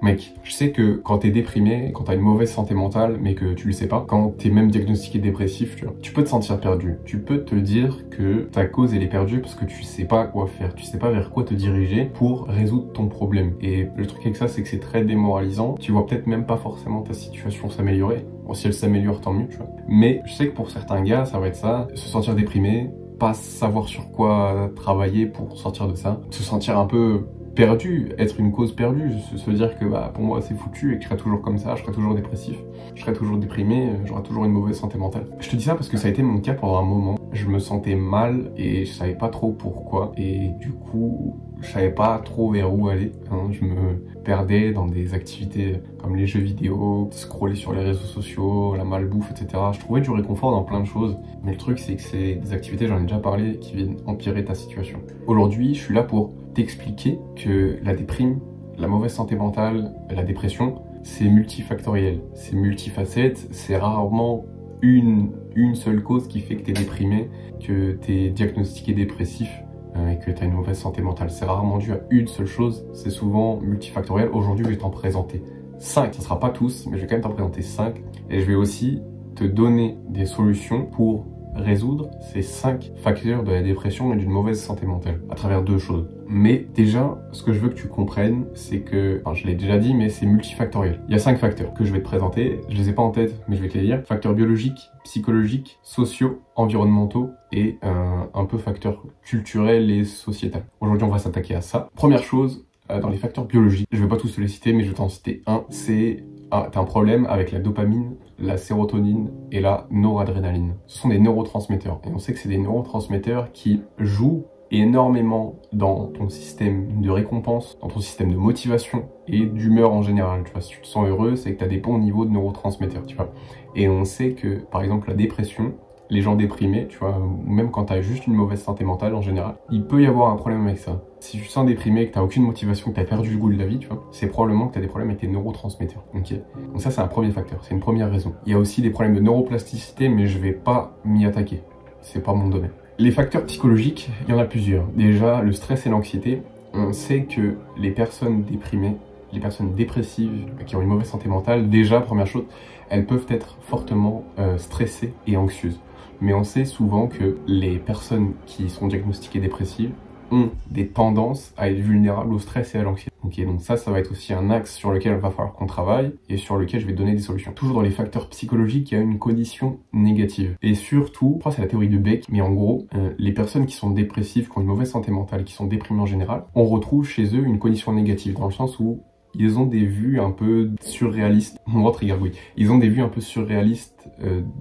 Mec, je sais que quand t'es déprimé, quand t'as une mauvaise santé mentale, mais que tu le sais pas, quand t'es même diagnostiqué dépressif, tu vois, tu peux te sentir perdu. Tu peux te dire que ta cause elle est perdue parce que tu sais pas quoi faire, tu sais pas vers quoi te diriger pour résoudre ton problème. Et le truc avec ça, c'est que c'est très démoralisant. Tu vois peut-être même pas forcément ta situation s'améliorer. Bon, si elle s'améliore, tant mieux, tu vois. Mais je sais que pour certains gars, ça va être ça, se sentir déprimé, pas savoir sur quoi travailler pour sortir de ça, se sentir un peu perdu, être une cause perdue, se dire que bah, pour moi c'est foutu et que je serai toujours comme ça, je serai toujours dépressif, je serai toujours déprimé, j'aurai toujours une mauvaise santé mentale. Je te dis ça parce que ça a été mon cas pendant un moment. Je me sentais mal et je savais pas trop pourquoi et du coup je savais pas trop vers où aller. Je me perdais dans des activités comme les jeux vidéo, scroller sur les réseaux sociaux, la malbouffe, etc. Je trouvais du réconfort dans plein de choses, mais le truc c'est que c'est des activités, j'en ai déjà parlé, qui viennent empirer ta situation. Aujourd'hui, je suis là pour t'expliquer que la déprime, la mauvaise santé mentale, la dépression, c'est multifactoriel, c'est multifacette, c'est rarement une seule cause qui fait que t'es déprimé, que t'es diagnostiqué dépressif et que t'as une mauvaise santé mentale. C'est rarement dû à une seule chose, c'est souvent multifactoriel. Aujourd'hui, je vais t'en présenter 5, ça sera pas tous, mais je vais quand même t'en présenter 5 et je vais aussi te donner des solutions pour résoudre ces 5 facteurs de la dépression et d'une mauvaise santé mentale à travers 2 choses. Mais déjà, ce que je veux que tu comprennes, c'est que, enfin je l'ai déjà dit, mais c'est multifactoriel. Il y a 5 facteurs que je vais te présenter, je les ai pas en tête, mais je vais te les dire. Facteurs biologiques, psychologiques, sociaux, environnementaux et un peu facteurs culturels et sociétals. Aujourd'hui, on va s'attaquer à ça. Première chose, dans les facteurs biologiques, je vais pas tous te les citer, mais je vais t'en citer un, c'est t'as un problème avec la dopamine, la sérotonine et la noradrénaline. Ce sont des neurotransmetteurs. Et on sait que c'est des neurotransmetteurs qui jouent énormément dans ton système de récompense, dans ton système de motivation et d'humeur en général. Tu vois, si tu te sens heureux, c'est que tu as des bons niveaux de neurotransmetteurs, tu vois. Et on sait que, par exemple, la dépression, les gens déprimés, tu vois, même quand tu as juste une mauvaise santé mentale en général, il peut y avoir un problème avec ça. Si tu te sens déprimé, que tu n'as aucune motivation, que tu as perdu le goût de la vie, tu vois, c'est probablement que tu as des problèmes avec tes neurotransmetteurs. Okay, donc ça, c'est un premier facteur, c'est une première raison. Il y a aussi des problèmes de neuroplasticité, mais je vais pas m'y attaquer. C'est pas mon domaine. Les facteurs psychologiques, il y en a plusieurs. Déjà, le stress et l'anxiété. On sait que les personnes déprimées, les personnes dépressives qui ont une mauvaise santé mentale, déjà, première chose, elles peuvent être fortement stressées et anxieuses. Mais on sait souvent que les personnes qui sont diagnostiquées dépressives ont des tendances à être vulnérables au stress et à l'anxiété. Okay, donc ça va être aussi un axe sur lequel il va falloir qu'on travaille et sur lequel je vais donner des solutions. Toujours dans les facteurs psychologiques, il y a une condition négative. Et surtout, je crois que c'est la théorie de Beck, mais en gros, les personnes qui sont dépressives, qui ont une mauvaise santé mentale, qui sont déprimées en général, on retrouve chez eux une condition négative, dans le sens où ils ont des vues un peu surréalistes. Mon ventre gargouille. Ils ont des vues un peu surréalistes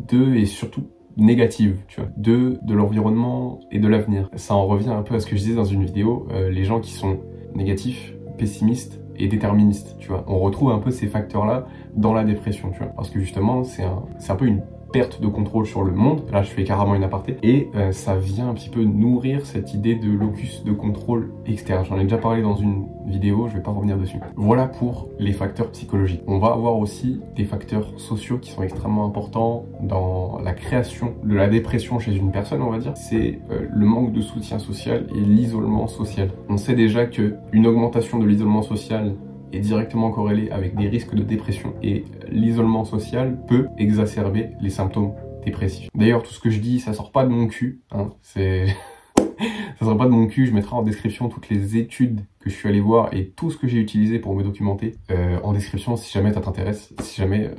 d'eux et surtout négative, tu vois, de l'environnement et de l'avenir. Ça en revient un peu à ce que je disais dans une vidéo, les gens qui sont négatifs, pessimistes et déterministes, tu vois. On retrouve un peu ces facteurs-là dans la dépression, tu vois, parce que justement, c'est un peu une perte de contrôle sur le monde. Là, je fais carrément une aparté. Et ça vient un petit peu nourrir cette idée de locus de contrôle externe. J'en ai déjà parlé dans une vidéo, je vais pas revenir dessus. Voilà pour les facteurs psychologiques. On va avoir aussi des facteurs sociaux qui sont extrêmement importants dans la création de la dépression chez une personne, on va dire. C'est le manque de soutien social et l'isolement social. On sait déjà qu'une augmentation de l'isolement social est directement corrélé avec des risques de dépression et l'isolement social peut exacerber les symptômes dépressifs. D'ailleurs, tout ce que je dis, ça sort pas de mon cul, hein, ça sort pas de mon cul, je mettrai en description toutes les études que je suis allé voir et tout ce que j'ai utilisé pour me documenter en description si jamais ça t'intéresse. Si jamais,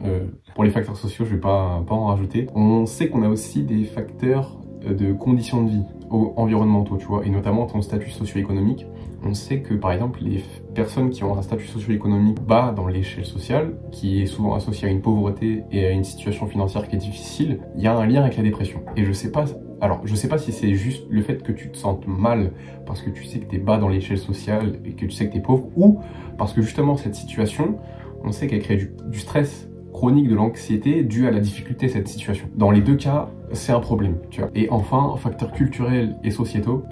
pour les facteurs sociaux, je vais pas en rajouter. On sait qu'on a aussi des facteurs de conditions de vie environnementaux, tu vois, et notamment ton statut socio-économique. On sait que, par exemple, les personnes qui ont un statut socio-économique bas dans l'échelle sociale, qui est souvent associé à une pauvreté et à une situation financière qui est difficile, il y a un lien avec la dépression. Et je sais pas si c'est juste le fait que tu te sentes mal parce que tu sais que t'es bas dans l'échelle sociale et que tu sais que t'es pauvre, ou parce que justement cette situation, on sait qu'elle crée du stress chronique, de l'anxiété due à la difficulté de cette situation. Dans les deux cas, c'est un problème, tu vois. Et enfin, facteurs culturels et sociétaux,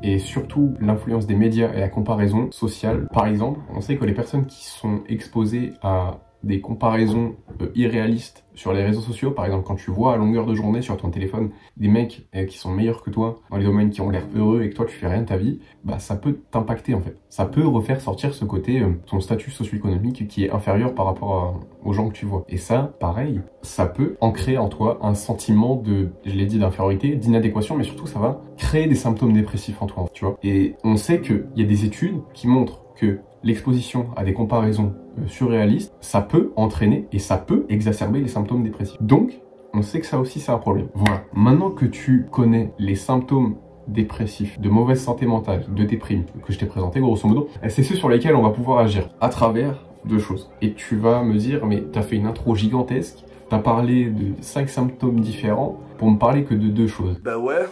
et surtout l'influence des médias et la comparaison sociale. Par exemple, on sait que les personnes qui sont exposées à des comparaisons irréalistes sur les réseaux sociaux, par exemple quand tu vois à longueur de journée sur ton téléphone des mecs qui sont meilleurs que toi dans les domaines qui ont l'air heureux et que toi tu fais rien de ta vie, bah ça peut t'impacter en fait. Ça peut refaire sortir ce côté, ton statut socio-économique qui est inférieur par rapport aux gens que tu vois. Et ça, pareil, ça peut ancrer en toi un sentiment de, je l'ai dit, d'infériorité, d'inadéquation, mais surtout ça va créer des symptômes dépressifs en toi, tu vois. Et on sait qu'il y a des études qui montrent que l'exposition à des comparaisons surréalistes, ça peut entraîner et ça peut exacerber les symptômes dépressifs. Donc, on sait que ça aussi c'est un problème. Voilà. Maintenant que tu connais les symptômes dépressifs, de mauvaise santé mentale, de déprime, que je t'ai présenté grosso modo, c'est ceux sur lesquels on va pouvoir agir à travers deux choses. Et tu vas me dire, mais t'as fait une intro gigantesque, t'as parlé de 5 symptômes différents pour me parler que de 2 choses. Bah ouais,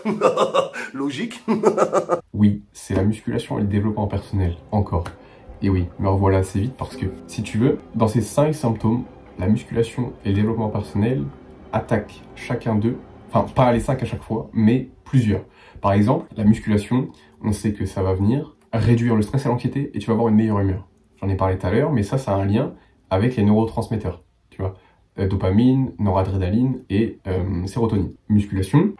logique. Oui, c'est la musculation et le développement personnel, encore. Et oui, me revoilà assez vite parce que, si tu veux, dans ces 5 symptômes, la musculation et le développement personnel attaquent chacun d'eux, enfin pas les 5 à chaque fois, mais plusieurs. Par exemple, la musculation, on sait que ça va venir réduire le stress et l'anxiété et tu vas avoir une meilleure humeur. J'en ai parlé tout à l'heure, mais ça a un lien avec les neurotransmetteurs, tu vois. Dopamine, noradrénaline et sérotonine. Musculation,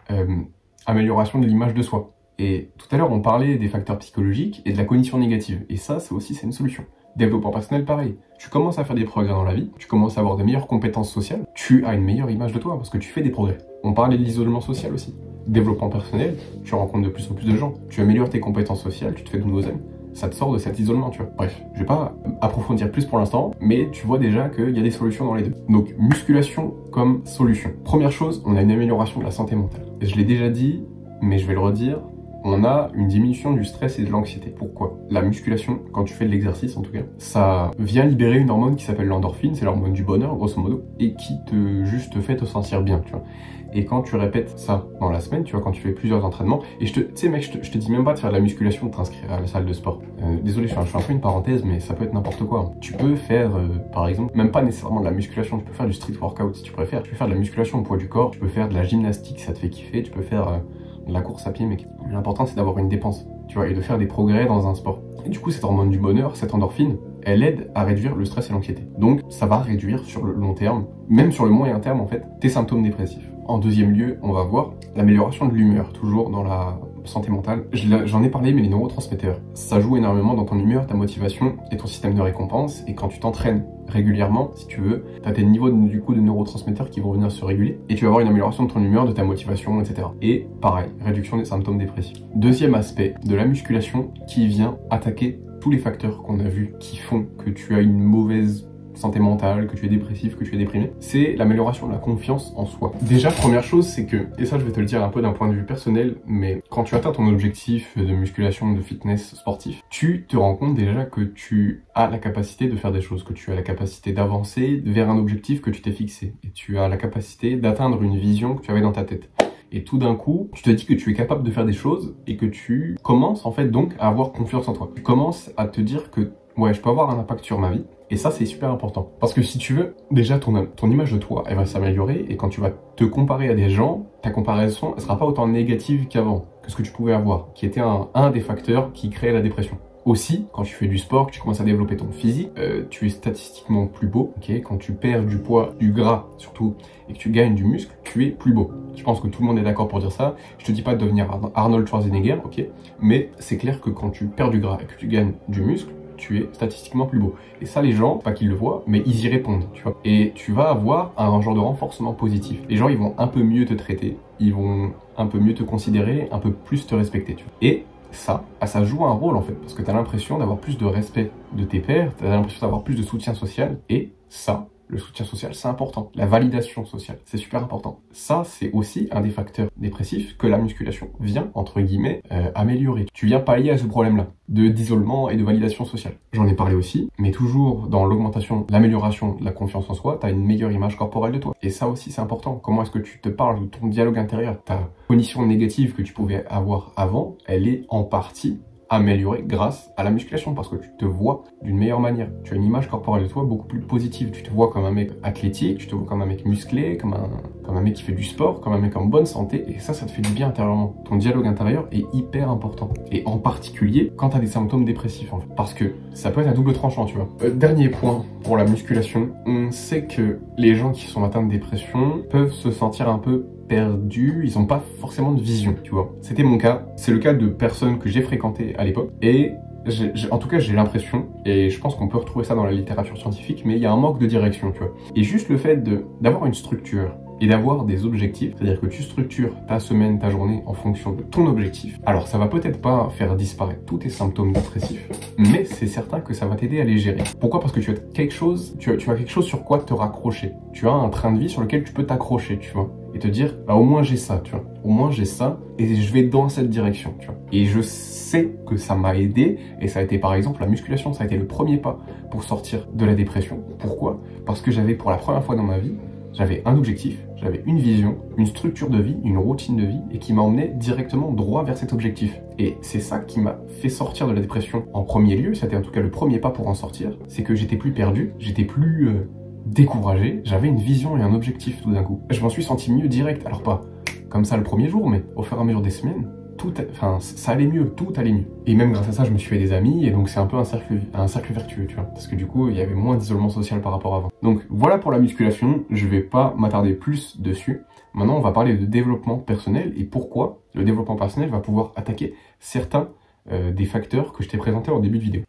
amélioration de l'image de soi. Et tout à l'heure, on parlait des facteurs psychologiques et de la cognition négative. Et ça, c'est une solution. Développement personnel, pareil. Tu commences à faire des progrès dans la vie, tu commences à avoir de meilleures compétences sociales, tu as une meilleure image de toi parce que tu fais des progrès. On parlait de l'isolement social aussi. Développement personnel, tu rencontres de plus en plus de gens, tu améliores tes compétences sociales, tu te fais de nouveaux amis. Ça te sort de cet isolement, tu vois. Bref, je vais pas approfondir plus pour l'instant, mais tu vois déjà qu'il y a des solutions dans les deux. Donc, musculation comme solution. Première chose, on a une amélioration de la santé mentale. Et je l'ai déjà dit, mais je vais le redire, on a une diminution du stress et de l'anxiété. Pourquoi? La musculation, quand tu fais de l'exercice en tout cas, ça vient libérer une hormone qui s'appelle l'endorphine, c'est l'hormone du bonheur grosso modo, et qui te fait te sentir bien, tu vois. Et quand tu répètes ça dans la semaine, tu vois, quand tu fais plusieurs entraînements, et tu sais mec, je te dis même pas de faire de la musculation, de t'inscrire à la salle de sport. Désolé, je fais un peu une parenthèse, mais ça peut être n'importe quoi. Hein. Tu peux faire, par exemple, même pas nécessairement de la musculation, tu peux faire du street workout si tu préfères. Tu peux faire de la musculation au poids du corps, tu peux faire de la gymnastique, ça te fait kiffer, tu peux faire de la course à pied, mec. L'important c'est d'avoir une dépense, tu vois, et de faire des progrès dans un sport. Et du coup, cette hormone du bonheur, cette endorphine, elle aide à réduire le stress et l'anxiété. Donc, ça va réduire sur le long terme, même sur le moyen terme en fait, tes symptômes dépressifs. En deuxième lieu, on va voir l'amélioration de l'humeur, toujours dans la santé mentale. J'en ai parlé, mais les neurotransmetteurs, ça joue énormément dans ton humeur, ta motivation et ton système de récompense. Et quand tu t'entraînes régulièrement, si tu veux, tu as tes niveaux du coup de neurotransmetteurs qui vont venir se réguler et tu vas avoir une amélioration de ton humeur, de ta motivation, etc. Et pareil, réduction des symptômes dépressifs. Deuxième aspect de la musculation qui vient attaquer tous les facteurs qu'on a vus qui font que tu as une mauvaise santé mentale, que tu es dépressif, que tu es déprimé, c'est l'amélioration de la confiance en soi. Déjà, première chose, c'est que, et ça je vais te le dire un peu d'un point de vue personnel, mais quand tu atteins ton objectif de musculation, de fitness sportif, tu te rends compte déjà que tu as la capacité de faire des choses, que tu as la capacité d'avancer vers un objectif que tu t'es fixé, et tu as la capacité d'atteindre une vision que tu avais dans ta tête. Et tout d'un coup, tu te dis que tu es capable de faire des choses et que tu commences en fait donc à avoir confiance en toi. Tu commences à te dire que ouais, je peux avoir un impact sur ma vie. Et ça, c'est super important. Parce que si tu veux, déjà, ton image de toi, elle va s'améliorer. Et quand tu vas te comparer à des gens, ta comparaison, elle sera pas autant négative qu'avant, que ce que tu pouvais avoir, qui était un des facteurs qui créait la dépression. Aussi, quand tu fais du sport, que tu commences à développer ton physique, tu es statistiquement plus beau. Okay, quand tu perds du poids, du gras surtout, et que tu gagnes du muscle, tu es plus beau. Je pense que tout le monde est d'accord pour dire ça. Je te dis pas de devenir Arnold Schwarzenegger, ok, mais c'est clair que quand tu perds du gras et que tu gagnes du muscle, tu es statistiquement plus beau. Et ça, les gens, pas qu'ils le voient, mais ils y répondent, tu vois. Et tu vas avoir un genre de renforcement positif. Les gens, ils vont un peu mieux te traiter, ils vont un peu mieux te considérer, un peu plus te respecter, tu vois. Et ça joue un rôle en fait, parce que tu as l'impression d'avoir plus de respect de tes pairs, tu as l'impression d'avoir plus de soutien social, et ça, le soutien social, c'est important. La validation sociale, c'est super important. Ça, c'est aussi un des facteurs dépressifs que la musculation vient, entre guillemets, améliorer. Tu viens pallier à ce problème-là, d'isolement et de validation sociale. J'en ai parlé aussi, mais toujours dans l'augmentation, l'amélioration de la confiance en soi, tu as une meilleure image corporelle de toi. Et ça aussi, c'est important. Comment est-ce que tu te parles de ton dialogue intérieur? Ta cognition négative que tu pouvais avoir avant, elle est en partie amélioré grâce à la musculation parce que tu te vois d'une meilleure manière. Tu as une image corporelle de toi beaucoup plus positive. Tu te vois comme un mec athlétique, tu te vois comme un mec musclé, comme un mec qui fait du sport, comme un mec en bonne santé et ça te fait du bien intérieurement. Ton dialogue intérieur est hyper important et en particulier quand tu as des symptômes dépressifs en fait. Parce que ça peut être à double tranchant, tu vois. Dernier point pour la musculation, on sait que les gens qui sont atteints de dépression peuvent se sentir un peu perdus, ils n'ont pas forcément de vision, tu vois. C'était mon cas, c'est le cas de personnes que j'ai fréquentées à l'époque, et en tout cas j'ai l'impression, et je pense qu'on peut retrouver ça dans la littérature scientifique, mais il y a un manque de direction, tu vois. Et juste le fait d'avoir une structure, et d'avoir des objectifs, c'est-à-dire que tu structures ta semaine, ta journée en fonction de ton objectif. Alors ça va peut-être pas faire disparaître tous tes symptômes dépressifs, mais c'est certain que ça va t'aider à les gérer. Pourquoi? Parce que tu as quelque chose sur quoi te raccrocher. Tu as un train de vie sur lequel tu peux t'accrocher, tu vois. Et te dire, bah au moins j'ai ça, tu vois. Au moins j'ai ça, et je vais dans cette direction, tu vois. Et je sais que ça m'a aidé, et ça a été par exemple la musculation, ça a été le premier pas pour sortir de la dépression. Pourquoi? Parce que j'avais pour la première fois dans ma vie, j'avais un objectif, j'avais une vision, une structure de vie, une routine de vie et qui m'a emmené directement droit vers cet objectif. Et c'est ça qui m'a fait sortir de la dépression en premier lieu, c'était en tout cas le premier pas pour en sortir, c'est que j'étais plus perdu, j'étais plus découragé, j'avais une vision et un objectif tout d'un coup. Je m'en suis senti mieux direct, alors pas comme ça le premier jour, mais au fur et à mesure des semaines, ça allait mieux, tout allait mieux. Et même grâce à ça, je me suis fait des amis, et donc c'est un peu un cercle vertueux, tu vois. Parce que du coup, il y avait moins d'isolement social par rapport à avant. Donc voilà pour la musculation, je vais pas m'attarder plus dessus. Maintenant, on va parler de développement personnel, et pourquoi le développement personnel va pouvoir attaquer certains des facteurs que je t'ai présentés en début de vidéo.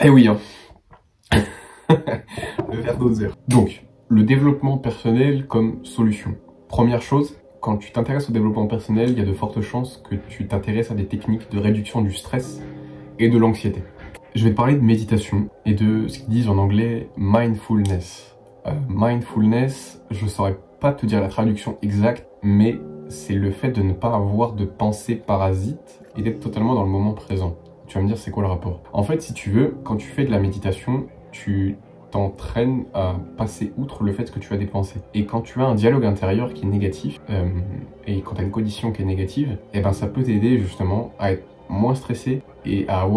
Eh oui, hein. Le verre doseur. Donc, le développement personnel comme solution. Première chose, quand tu t'intéresses au développement personnel, il y a de fortes chances que tu t'intéresses à des techniques de réduction du stress et de l'anxiété. Je vais te parler de méditation et de ce qu'ils disent en anglais mindfulness. Mindfulness, je ne saurais pas te dire la traduction exacte, mais c'est le fait de ne pas avoir de pensées parasites et d'être totalement dans le moment présent. Tu vas me dire c'est quoi le rapport? En fait, si tu veux, quand tu fais de la méditation, tu t'entraînes à passer outre le fait que tu as des pensées. Et quand tu as un dialogue intérieur qui est négatif, et quand tu as une condition qui est négative, et ben ça peut t'aider justement à être moins stressé et à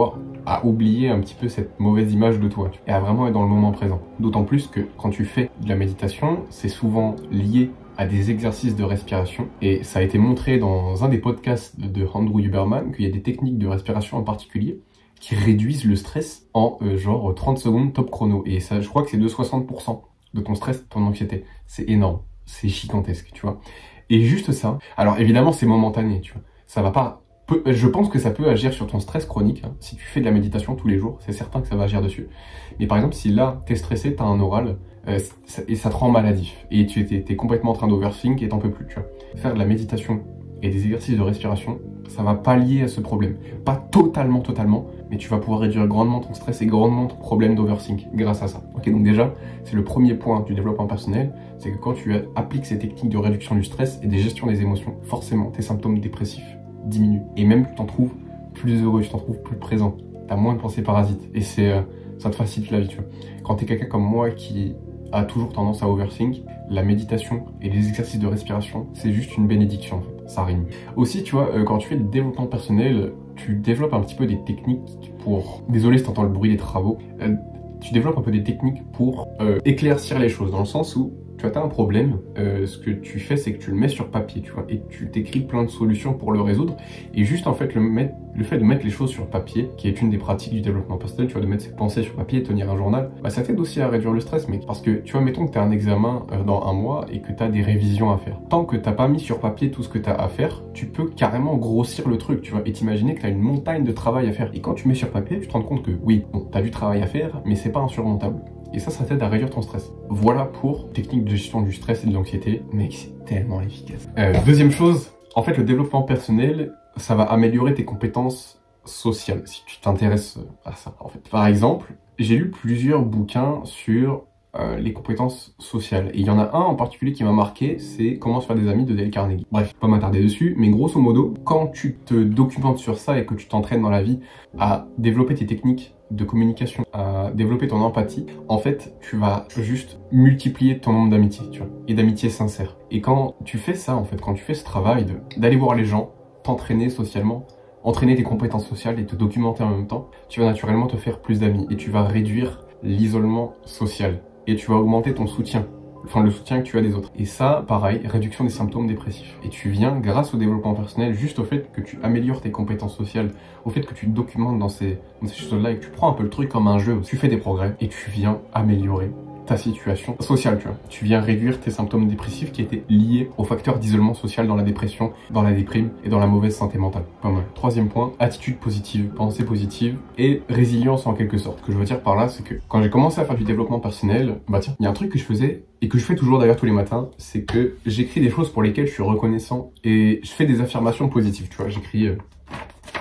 oublier un petit peu cette mauvaise image de toi et à vraiment être dans le moment présent. D'autant plus que quand tu fais de la méditation, c'est souvent lié à des exercices de respiration et ça a été montré dans un des podcasts de Andrew Huberman qu'il y a des techniques de respiration en particulier qui réduisent le stress en genre 30 secondes top chrono. Et ça, je crois que c'est de 60% de ton stress, de ton anxiété. C'est énorme, c'est gigantesque, tu vois. Et juste ça, alors évidemment c'est momentané, tu vois. Ça va pas... Je pense que ça peut agir sur ton stress chronique, hein. Si tu fais de la méditation tous les jours, c'est certain que ça va agir dessus. Mais par exemple, si là, t'es stressé, t'as un oral, et ça te rend maladif, et t'es complètement en train d'overthink et t'en peux plus, tu vois. Faire de la méditation et des exercices de respiration, ça va pallier à ce problème. Pas totalement, mais tu vas pouvoir réduire grandement ton stress et grandement ton problème d'overthink grâce à ça. Ok, donc déjà, c'est le premier point du développement personnel, c'est que quand tu appliques ces techniques de réduction du stress et de gestion des émotions, forcément, tes symptômes dépressifs diminuent. Et même, tu t'en trouves plus heureux, tu t'en trouves plus présent. T'as moins de pensées parasites. Et ça te facilite la vie, tu vois. Quand t'es quelqu'un comme moi qui a toujours tendance à overthink, la méditation et les exercices de respiration, c'est juste une bénédiction en fait, ça rime. Aussi, tu vois, quand tu fais du développement personnel, tu développes un petit peu des techniques pour... Désolé si t'entends le bruit des travaux. Tu développes un peu des techniques pour éclaircir les choses, dans le sens où tu as un problème, ce que tu fais c'est que tu le mets sur papier, tu vois, et tu t'écris plein de solutions pour le résoudre, et juste en fait le fait de mettre les choses sur papier, qui est une des pratiques du développement personnel, tu vois, de mettre ses pensées sur papier et tenir un journal, bah ça t'aide aussi à réduire le stress, mec, parce que tu vois, mettons que tu as un examen dans un mois et que tu as des révisions à faire. Tant que t'as pas mis sur papier tout ce que tu as à faire, tu peux carrément grossir le truc, tu vois, et t'imaginer que tu as une montagne de travail à faire. Et quand tu mets sur papier, tu te rends compte que oui, bon, tu as du travail à faire, mais c'est pas insurmontable. Et ça t'aide à réduire ton stress. Voilà pour technique de gestion du stress et de l'anxiété. Mec, c'est tellement efficace. Deuxième chose, en fait, le développement personnel, ça va améliorer tes compétences sociales, si tu t'intéresses à ça, en fait. Par exemple, j'ai lu plusieurs bouquins sur les compétences sociales. Et il y en a un en particulier qui m'a marqué, c'est Comment se faire des amis de Dale Carnegie. Bref, pas m'attarder dessus, mais grosso modo, quand tu te documentes sur ça et que tu t'entraînes dans la vie à développer tes techniques de communication, à développer ton empathie, en fait, tu vas juste multiplier ton nombre d'amitiés, tu vois, et d'amitiés sincères. Et quand tu fais ça, en fait, quand tu fais ce travail d'aller voir les gens, t'entraîner socialement, entraîner tes compétences sociales et te documenter en même temps, tu vas naturellement te faire plus d'amis et tu vas réduire l'isolement social et tu vas augmenter ton soutien. Enfin, le soutien que tu as des autres. Et ça, pareil, réduction des symptômes dépressifs. Et tu viens, grâce au développement personnel, juste au fait que tu améliores tes compétences sociales, au fait que tu te documentes dans ces choses-là et que tu prends un peu le truc comme un jeu, tu fais des progrès et tu viens améliorer ta situation sociale, tu vois. Tu viens réduire tes symptômes dépressifs qui étaient liés aux facteurs d'isolement social dans la dépression, dans la déprime et dans la mauvaise santé mentale. Pas mal. Troisième point, attitude positive, pensée positive et résilience en quelque sorte. Ce que je veux dire par là, c'est que quand j'ai commencé à faire du développement personnel, bah tiens, il y a un truc que je faisais et que je fais toujours d'ailleurs tous les matins, c'est que j'écris des choses pour lesquelles je suis reconnaissant et je fais des affirmations positives, tu vois. J'écris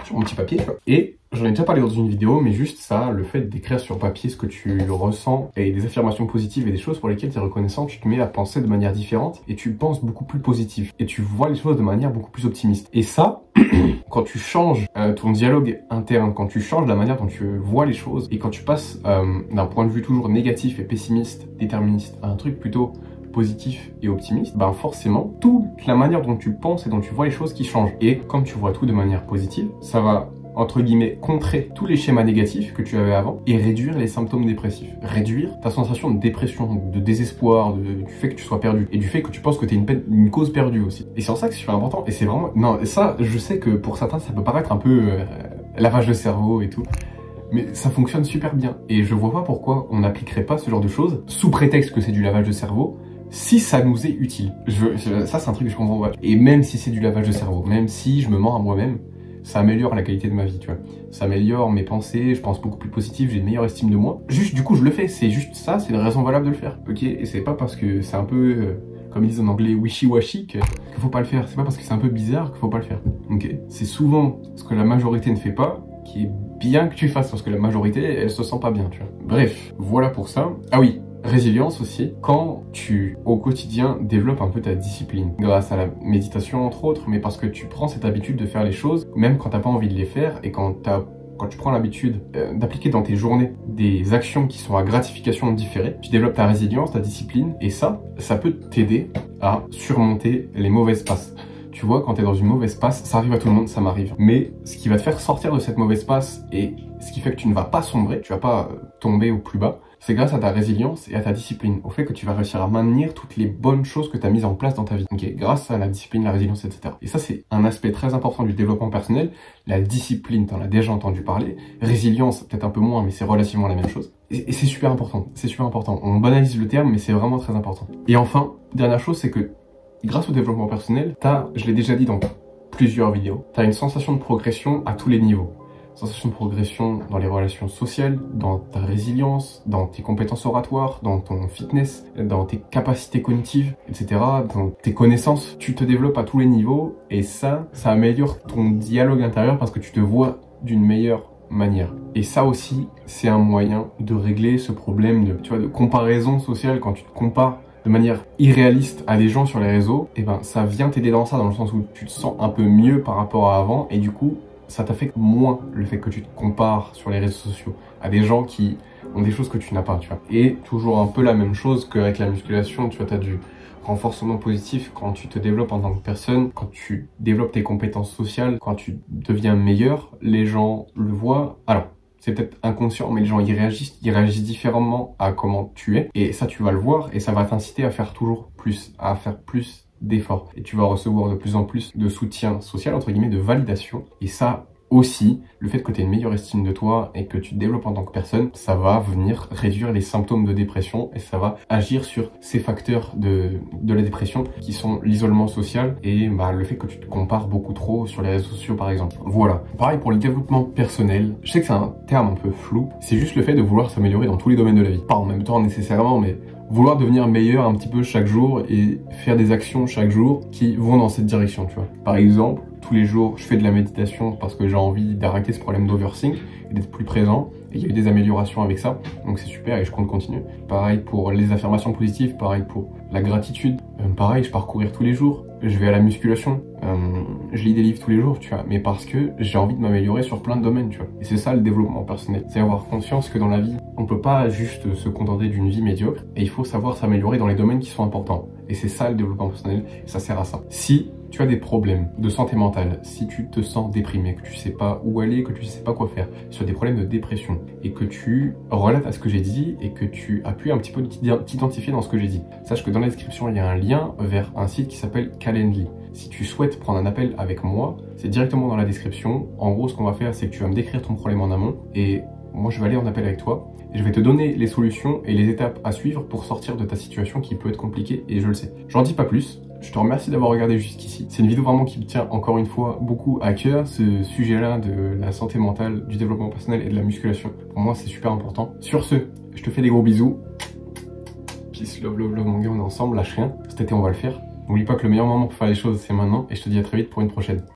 sur mon petit papier, tu vois. Et j'en ai déjà parlé dans une vidéo, mais juste ça, le fait d'écrire sur papier ce que tu ressens et des affirmations positives et des choses pour lesquelles tu es reconnaissant, tu te mets à penser de manière différente et tu penses beaucoup plus positif et tu vois les choses de manière beaucoup plus optimiste. Et ça, quand tu changes ton dialogue interne, quand tu changes la manière dont tu vois les choses et quand tu passes d'un point de vue toujours négatif et pessimiste, déterministe, à un truc plutôt positif et optimiste, ben forcément, toute la manière dont tu penses et dont tu vois les choses qui changent. Et comme tu vois tout de manière positive, ça va entre guillemets, contrer tous les schémas négatifs que tu avais avant et réduire les symptômes dépressifs. Réduire ta sensation de dépression, de désespoir, du fait que tu sois perdu et du fait que tu penses que tu es une cause perdue aussi. Et c'est en ça que c'est super important. Et c'est vraiment... Non, ça, je sais que pour certains, ça peut paraître un peu lavage de cerveau et tout. Mais ça fonctionne super bien. Et je vois pas pourquoi on n'appliquerait pas ce genre de choses sous prétexte que c'est du lavage de cerveau si ça nous est utile. Ça, c'est un truc que je comprends pas. Et même si c'est du lavage de cerveau, même si je me mens à moi-même, ça améliore la qualité de ma vie, tu vois. Ça améliore mes pensées, je pense beaucoup plus positif, j'ai une meilleure estime de moi. Juste, du coup, je le fais. C'est juste ça, c'est une raison valable de le faire, ok? Et c'est pas parce que c'est un peu, comme ils disent en anglais, wishy-washy, qu'il faut pas le faire. C'est pas parce que c'est un peu bizarre qu'il faut pas le faire, ok? C'est souvent ce que la majorité ne fait pas qui est bien que tu fasses, parce que la majorité, elle se sent pas bien, tu vois. Bref, voilà pour ça. Ah oui, résilience aussi, quand tu, au quotidien, développes un peu ta discipline, grâce à la méditation entre autres, mais parce que tu prends cette habitude de faire les choses, même quand t'as pas envie de les faire, et quand tu prends l'habitude d'appliquer dans tes journées des actions qui sont à gratification différée, tu développes ta résilience, ta discipline, et ça peut t'aider à surmonter les mauvaises passes. Tu vois, quand t'es dans une mauvaise passe, ça arrive à tout le monde, ça m'arrive. Mais ce qui va te faire sortir de cette mauvaise passe et ce qui fait que tu ne vas pas sombrer, tu vas pas tomber au plus bas, c'est grâce à ta résilience et à ta discipline, au fait que tu vas réussir à maintenir toutes les bonnes choses que tu as mises en place dans ta vie. Ok, grâce à la discipline, la résilience, etc. Et ça, c'est un aspect très important du développement personnel. La discipline, t'en as déjà entendu parler. Résilience, peut-être un peu moins, mais c'est relativement la même chose. Et c'est super important, c'est super important. On banalise le terme, mais c'est vraiment très important. Et enfin, dernière chose, c'est que grâce au développement personnel, je l'ai déjà dit dans plusieurs vidéos, t'as une sensation de progression à tous les niveaux. Sensation de progression dans les relations sociales, dans ta résilience, dans tes compétences oratoires, dans ton fitness, dans tes capacités cognitives, etc., dans tes connaissances. Tu te développes à tous les niveaux et ça améliore ton dialogue intérieur parce que tu te vois d'une meilleure manière. Et ça aussi, c'est un moyen de régler ce problème de comparaison sociale quand tu te compares de manière irréaliste à des gens sur les réseaux. Et ben, ça vient t'aider dans ça, dans le sens où tu te sens un peu mieux par rapport à avant et du coup, ça t'affecte moins le fait que tu te compares sur les réseaux sociaux à des gens qui ont des choses que tu n'as pas, tu vois. Et toujours un peu la même chose qu'avec la musculation, tu vois, t'as du renforcement positif quand tu te développes en tant que personne, quand tu développes tes compétences sociales, quand tu deviens meilleur, les gens le voient. Alors, c'est peut-être inconscient, mais les gens y réagissent différemment à comment tu es. Et ça, tu vas le voir et ça va t'inciter à faire toujours plus, à faire plus d'efforts. Et tu vas recevoir de plus en plus de soutien social, entre guillemets, de validation. Et ça aussi, le fait que tu aies une meilleure estime de toi et que tu te développes en tant que personne, ça va venir réduire les symptômes de dépression et ça va agir sur ces facteurs de la dépression qui sont l'isolement social et le fait que tu te compares beaucoup trop sur les réseaux sociaux par exemple. Voilà. Pareil pour le développement personnel. Je sais que c'est un terme un peu flou. C'est juste le fait de vouloir s'améliorer dans tous les domaines de la vie. Pas en même temps nécessairement, mais vouloir devenir meilleur un petit peu chaque jour et faire des actions chaque jour qui vont dans cette direction, tu vois. Par exemple, tous les jours, je fais de la méditation parce que j'ai envie d'arrêter ce problème d'overthink et d'être plus présent. Et il y a eu des améliorations avec ça, donc c'est super et je compte continuer. Pareil pour les affirmations positives, pareil pour la gratitude, pareil, je pars courir tous les jours, je vais à la musculation, je lis des livres tous les jours, tu vois, mais parce que j'ai envie de m'améliorer sur plein de domaines, tu vois. Et c'est ça le développement personnel, c'est avoir conscience que dans la vie, on peut pas juste se contenter d'une vie médiocre, et il faut savoir s'améliorer dans les domaines qui sont importants. Et c'est ça le développement personnel, et ça sert à ça. Si tu as des problèmes de santé mentale, si tu te sens déprimé, que tu sais pas où aller, que tu sais pas quoi faire, sur des problèmes de dépression, et que tu relates à ce que j'ai dit, et que tu as pu un petit peu t'identifier dans ce que j'ai dit, sache que dans la description, il y a un lien vers un site qui s'appelle Calendly. Si tu souhaites prendre un appel avec moi, c'est directement dans la description. En gros, ce qu'on va faire, c'est que tu vas me décrire ton problème en amont, et moi, je vais aller en appel avec toi, et je vais te donner les solutions et les étapes à suivre pour sortir de ta situation qui peut être compliquée, et je le sais. J'en dis pas plus. Je te remercie d'avoir regardé jusqu'ici. C'est une vidéo vraiment qui me tient encore une fois beaucoup à cœur, ce sujet-là de la santé mentale, du développement personnel et de la musculation. Pour moi, c'est super important. Sur ce, je te fais des gros bisous. Peace, love, love, love, mon gars, on est ensemble, lâche rien. Cet été, on va le faire. N'oublie pas que le meilleur moment pour faire les choses, c'est maintenant. Et je te dis à très vite pour une prochaine.